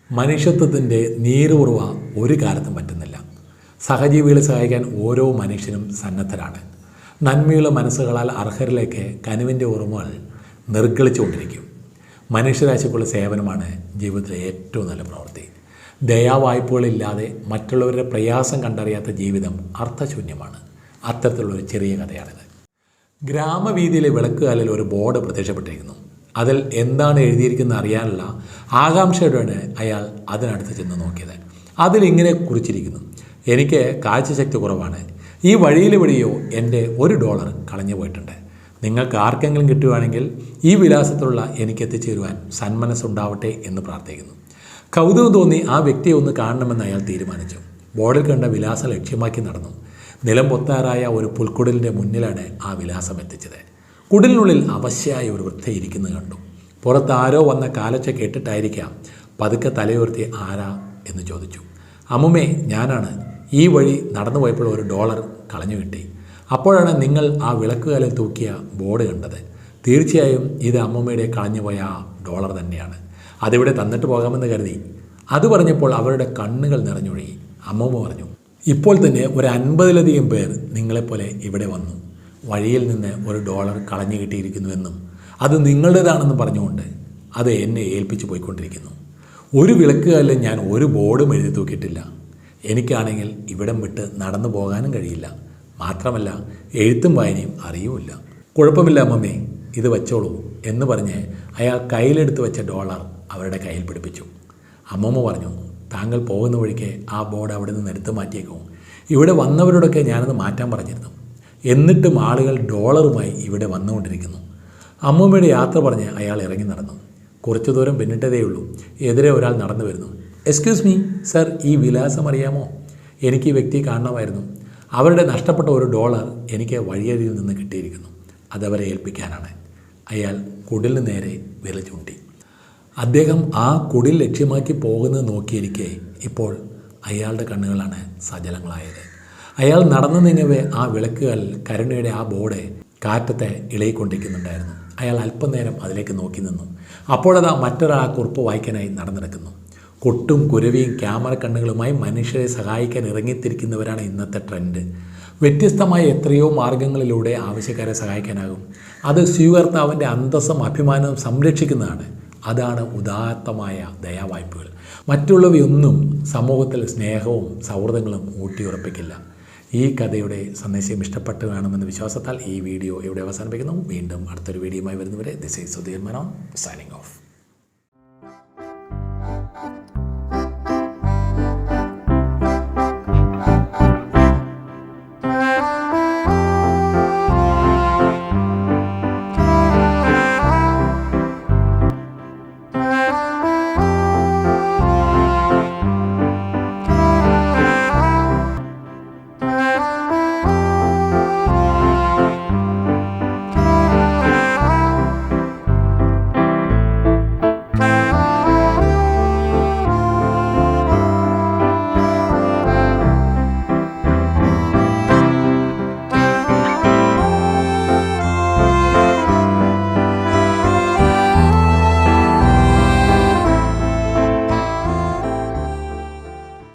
മനുഷ്യത്വത്തിൻ്റെ നീരുറവ ഒരു കാലത്തും പറ്റുന്നില്ല. സഹജീവികളെ സഹായിക്കാൻ ഓരോ മനുഷ്യനും സന്നദ്ധരാണ്. നന്മയുള്ള മനസ്സുകളാൽ അർഹരിലേക്ക് കനിവിൻ്റെ ഓർമ്മകൾ നിർഗളിച്ചുകൊണ്ടിരിക്കും. മനുഷ്യരാശിക്കുള്ള സേവനമാണ് ജീവിതത്തിലെ ഏറ്റവും നല്ല പ്രവൃത്തി. ദയാവായ്പകളില്ലാതെ മറ്റുള്ളവരുടെ പ്രയാസം കണ്ടറിയാത്ത ജീവിതം അർത്ഥശൂന്യമാണ്. അത്തരത്തിലുള്ളൊരു ചെറിയ കഥയാണിത്. ഗ്രാമവീതിയിലെ വിളക്കുകാലിൽ ഒരു ബോർഡ് പ്രത്യക്ഷപ്പെട്ടിരിക്കുന്നു. അതിൽ എന്താണ് എഴുതിയിരിക്കുന്നത് അറിയാനുള്ള ആകാംക്ഷയോടെയാണ് അയാൾ അതിനടുത്ത് ചെന്ന് നോക്കിയത്. അതിലിങ്ങനെ കുറിച്ചിരിക്കുന്നു: എനിക്ക് കാഴ്ചശക്തി കുറവാണ്. ഈ വഴിയിലെവിടെയോ എൻ്റെ $1 കളഞ്ഞു പോയിട്ടുണ്ട്. നിങ്ങൾക്ക് ആർക്കെങ്കിലും കിട്ടുകയാണെങ്കിൽ ഈ വിലാസത്തിലുള്ള എനിക്ക് എത്തിച്ചേരുവാൻ സന്മനസ്സുണ്ടാവട്ടെ എന്ന് പ്രാർത്ഥിക്കുന്നു. കൗതുകം തോന്നി ആ വ്യക്തിയെ ഒന്ന് കാണണമെന്ന് അയാൾ തീരുമാനിച്ചു. ബോർഡിൽ കണ്ട വിലാസം ലക്ഷ്യമാക്കി നടന്നു. നിലം പൊത്താറായ ഒരു പുൽക്കുടലിൻ്റെ മുന്നിലാണ് ആ വിലാസം എത്തിച്ചത്. കുടിലിനുള്ളിൽ അവശയായ ഒരു വൃദ്ധ ഇരിക്കുന്നത് കണ്ടു. പുറത്ത് ആരോ വന്ന കാലൊച്ച കേട്ടിട്ടായിരിക്കാം പതുക്കെ തലയുയർത്തി ആരാ എന്ന് ചോദിച്ചു. അമ്മുമ്മേ, ഞാനാണ്. ഈ വഴി നടന്നു പോയപ്പോൾ $1 കളഞ്ഞു കിട്ടി. അപ്പോഴാണ് നിങ്ങൾ ആ വിളക്കുകാലിൽ തൂക്കിയ ബോർഡ് കണ്ടത്. തീർച്ചയായും ഇത് അമ്മുമ്മയുടെ കളഞ്ഞുപോയ ആ $1 തന്നെയാണ്. അതിവിടെ തന്നിട്ട് പോകാമെന്ന് കരുതി. അത് പറഞ്ഞപ്പോൾ അവരുടെ കണ്ണുകൾ നിറഞ്ഞൊഴുകി. അമ്മുമ്മ പറഞ്ഞു, ഇപ്പോൾ തന്നെ ഒരു 50-ലധികം പേർ നിങ്ങളെപ്പോലെ ഇവിടെ വന്നു. വഴിയിൽ നിന്ന് $1 കളഞ്ഞു കിട്ടിയിരിക്കുന്നുവെന്നും അത് നിങ്ങളുടേതാണെന്നും പറഞ്ഞുകൊണ്ട് അത് എന്നെ ഏൽപ്പിച്ചു പോയിക്കൊണ്ടിരിക്കുന്നു. ഒരു വിളക്കുകാലിൽ ഞാൻ ഒരു ബോർഡും എഴുതി തൂക്കിയിട്ടില്ല. എനിക്കാണെങ്കിൽ ഇവിടം വിട്ട് നടന്നു പോകാനും കഴിയില്ല. മാത്രമല്ല എഴുത്തും വായനയും അറിയുമില്ല. കുഴപ്പമില്ല അമ്മമ്മേ, ഇത് വച്ചോളൂ എന്ന് പറഞ്ഞ് അയാൾ കയ്യിലെടുത്ത് വെച്ച $1 അവരുടെ കയ്യിൽ പിടിപ്പിച്ചു. അമ്മമ്മ പറഞ്ഞു, താങ്കൾ പോകുന്ന വഴിക്ക് ആ ബോർഡ് അവിടെ നിന്ന് എടുത്തു മാറ്റിയേക്കും. ഇവിടെ വന്നവരോടൊക്കെ ഞാനത് മാറ്റാൻ പറഞ്ഞിരുന്നു. എന്നിട്ടും ആളുകൾ $1മായി ഇവിടെ വന്നുകൊണ്ടിരിക്കുന്നു. അമ്മമ്മയുടെ യാത്ര പറഞ്ഞ് അയാൾ ഇറങ്ങി നടന്നു. കുറച്ചു ദൂരം പിന്നിട്ടതേയുള്ളൂ. എതിരെ ഒരാൾ നടന്നു വരുന്നു. എക്സ്ക്യൂസ് മീ സർ, ഈ വിലാസം അറിയാമോ? എനിക്ക് ഈ വ്യക്തിയെ കാണണമായിരുന്നു. അവരുടെ നഷ്ടപ്പെട്ട $1 എനിക്ക് വഴിയരികിൽ നിന്ന് കിട്ടിയിരിക്കുന്നു. അതവരെ ഏൽപ്പിക്കാനാണ്. അയാൾ കുടിലിന് നേരെ വിരൽ ചൂണ്ടി. അദ്ദേഹം ആ കുടിൽ ലക്ഷ്യമാക്കി പോകുന്നത് നോക്കിയിരിക്കെ ഇപ്പോൾ അയാളുടെ കണ്ണുകളാണ് സജലങ്ങളായത്. അയാൾ നടന്നു നീങ്ങവേ ആ വിളക്കുകളിൽ കരുണയുടെ ആ ബോർഡ് കാറ്റത്തെ ഇളയിക്കൊണ്ടിരിക്കുന്നുണ്ടായിരുന്നു. അയാൾ അല്പനേരം അതിലേക്ക് നോക്കി നിന്നു. അപ്പോഴതാ മറ്റൊരാൾ ആ കുറിപ്പ് വായിക്കാനായി നടന്നെടുക്കുന്നു. കൊട്ടും കുരവിയും ക്യാമറ കണ്ണുകളുമായി മനുഷ്യരെ സഹായിക്കാൻ ഇറങ്ങിത്തിരിക്കുന്നവരാണ് ഇന്നത്തെ ട്രെൻഡ്. വ്യത്യസ്തമായ എത്രയോ മാർഗങ്ങളിലൂടെ ആവശ്യക്കാരെ സഹായിക്കാനാകും. അത് സ്വീകർത്താവിൻ്റെ അന്തസ്സും അഭിമാനവും സംരക്ഷിക്കുന്നതാണ്. അതാണ് ഉദാത്തമായ ദയാവായ്പകൾ. മറ്റുള്ളവയൊന്നും സമൂഹത്തിൽ സ്നേഹവും സൗഹൃദങ്ങളും ഊട്ടിയുറപ്പിക്കില്ല. ഈ കഥയുടെ സന്ദേശം ഇഷ്ടപ്പെട്ടു കാണുമെന്ന വിശ്വാസത്താൽ ഈ വീഡിയോ ഇവിടെ അവസാനിപ്പിക്കുന്നു. വീണ്ടും അടുത്തൊരു വീഡിയോയുമായി വരുന്നവരെ this is Sudheer Menon signing off.